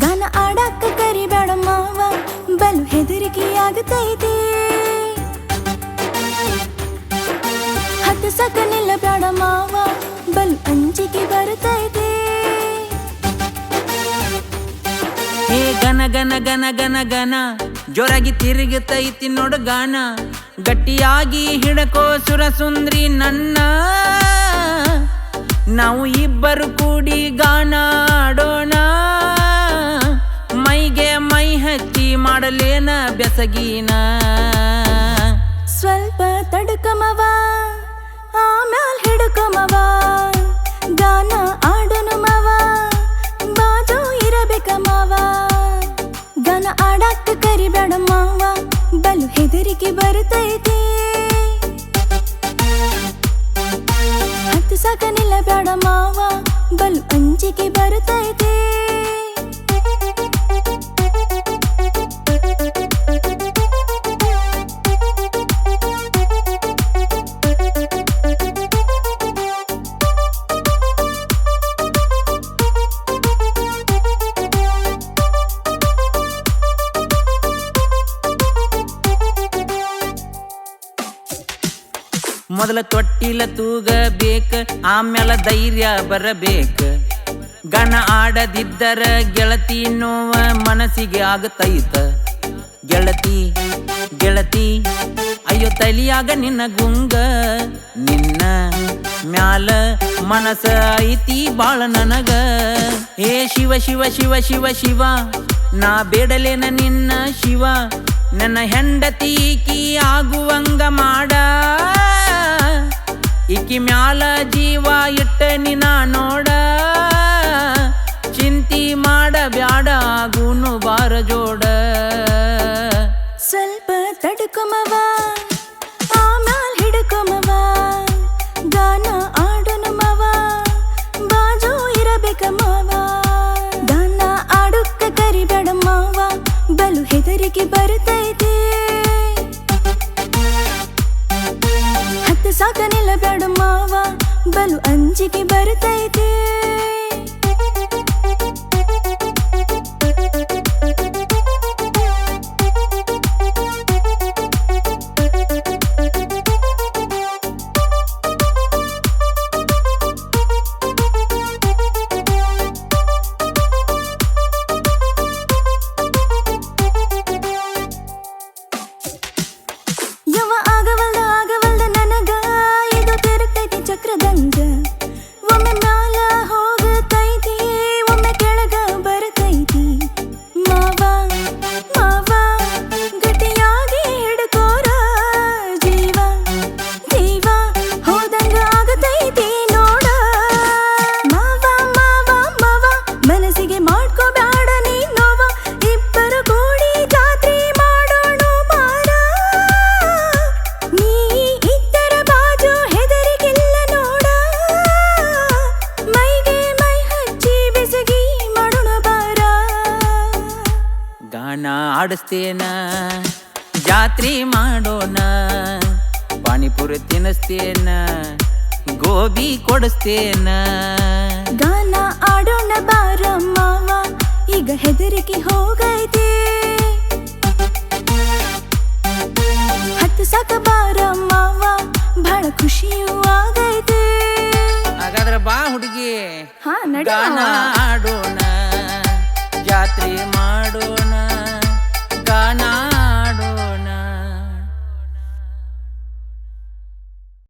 ಗಾನ ಆಡಾಕ ಕರಿಬೇಡ ಮಾವ ಬಲು ಹೆದರಿಕೆ ಆಗತೈತಿ ಹತ್ತಸಕ ನಿಲ್ಲಬೇಡ ಮಾವ ಬಲು ಅಂಜಿಕೆ ಬರುತ್ತೈತಿ ಹೇ ಗನ ಗನ ಗನ ಗನ ಗನ ಜೋರಾಗಿ ತಿರುಗುತ್ತೈತಿ ನೋಡು ಗಾನ ಗಟ್ಟಿಯಾಗಿ ಹಿಡಕೋ ಸುರಸುಂದ್ರಿ ನನ್ನ ನಾವು ಇಬ್ಬರು ಕೂಡಿ ಗಾನ ಆಡೋಣ ಮೈಗೆ ಮೈ ಹಚ್ಚಿ ಮಾಡಲೇನ ಬೆಸಗೀನ ಸ್ವಲ್ಪ ತಡ್ಕಮವ ಆಮ್ಯಾಲ್ ಹಿಡ್ಕಮವ ಗಾನ ಆಡೋಣ ಮಾವ ಬಾಜು ಇರಬೇಕ ಮಾವ ಗಾನ ಆಡಾಕ ಕರಿಬೇಡ ಮಾವ ಬಲು ಹೆದರಿಕೆ ಬರುತ್ತೈತಿ ಹತ್ತಸಕ ನಿಲ್ಲಬೇಡ ಮಾವ ಬಲು ಅಂಜಿಕೆ ಬರುತ್ತೈತಿ ಮೊದಲ ತೊಟ್ಟಿಲ ತೂಗಬೇಕ ಆಮ್ಯಾಲ ಧೈರ್ಯ ಬರಬೇಕ ಗಣ ಆಡದಿದ್ದರ ಗೆಳತಿ ನೋವ ಮನಸ್ಸಿಗೆ ಆಗತೈತ ಗೆಳತಿ ಗೆಳತಿ ಅಯ್ಯೋ ತಲಿಯಾಗ ನಿನ್ನ ಗುಂಗ ನಿನ್ನ ಮ್ಯಾಲ ಮನಸ ಐತಿ ಬಾಳ ನನಗ ಹೇ ಶಿವ ಶಿವ ಶಿವ ಶಿವ ಶಿವ ನಾ ಬೇಡಲೇನ ನಿನ್ನ ಶಿವ ನನ್ನ ಹೆಂಡತಿ ಈಕಿ ಆಗುವಂಗ ಮಾಡ ಈಕಿ ಮ್ಯಾಲ ಜೀವ ಇಟ್ಟ ನಿನ ನೋಡ ಚಿಂತಿ ಮಾಡಬ್ಯಾಡ ಆಗುನು ಬಾರ ಜೋಡ ಸ್ವಲ್ಪ ತಡ್ಕೊಮವ ಆಮ್ಯಾಲ್ ಹಿಡ್ಕೊಮವ ಗಾನ ಆಡೋಣ ಮಾವ ಬಾಜು ಇರಬೇಕ ಮಾವ ಗಾನ ಆಡುಕ್ಕ ಕರಿಬೇಡ ಮಾವ ಬಲು ಹೆದರಿಕೆ ಬರುತ್ತೈತಿ ಹತ್ತಸಕ ನಿಲ್ಲಬೇಡ ಮಾವ ಬಲು ಅಂಜಿಕೆ ಬರುತ್ತೈತಿ ಯವ ಆಗವಲ್ದ ಆಗವಲ್ದ ನನಗ ಇದು ತಿರುಗ್ತೈತಿ ಚಕ್ರದಂಗ ಒಮ್ಮೆ ಮ್ಯಾಲ ಹೋಗತೈತಿ ಒಮ್ಮೆ ಕೆಳಗ ಬರತೈತಿ ಮಾವ ಮಾವ ಗಟ್ಟಿಯಾಗಿ ಹಿಡ್ಕೋರ ಜೀವ ಜೀವ ಹೋದಂಗ ಆಗತೈತಿ ನೋಡ ಮಾವ ಮಾವ ಮಾವ ಮನಸ್ಸಿಗೆ ಮಾಡ್ಕೋಬ್ಯಾಡ ನೀ ನೋವ ಇಬ್ಬರು ಕೂಡಿ ಜಾತ್ರೆ ಮಾಡೋಣ ಮಾರ ನೀ ಇದ್ದರ ಬಾಜು ಹೆದರಿಕಿಲ್ಲ ನೋಡ ಮೈಗೆ ಮೈ ಹಚ್ಚಿ ಬೆಸಗಿ ಮಾಡೋಣ ಬಾರ ಗಾನ ಆಡಿಸ್ತೇನ ಜಾತ್ರೆ ಮಾಡೋಣ ಪಾನಿಪುರಿ ತಿನ್ನಿಸ್ತೇನ ಗೋಬಿ ಕೊಡಿಸ್ತೇನ ಗಾನ ಆಡೋಣ ಬಾರ ಮಾವ ಈಗ ಹೆದರಿಕೆ ಹೋಗೈತಿ ಹತ್ತಸಕ ಬಾರ ಮಾವ ಬಹಳ ಖುಷಿಯೂ ಆಗೈತಿ ಹಾಗಾದ್ರೆ ಬಾ ಹುಡುಗಿ ಹಾ ನಡಿ ಗಾನ ಮಾವ. ಆಡೋಣ ಜಾತ್ರೆ ಮಾಡೋಣ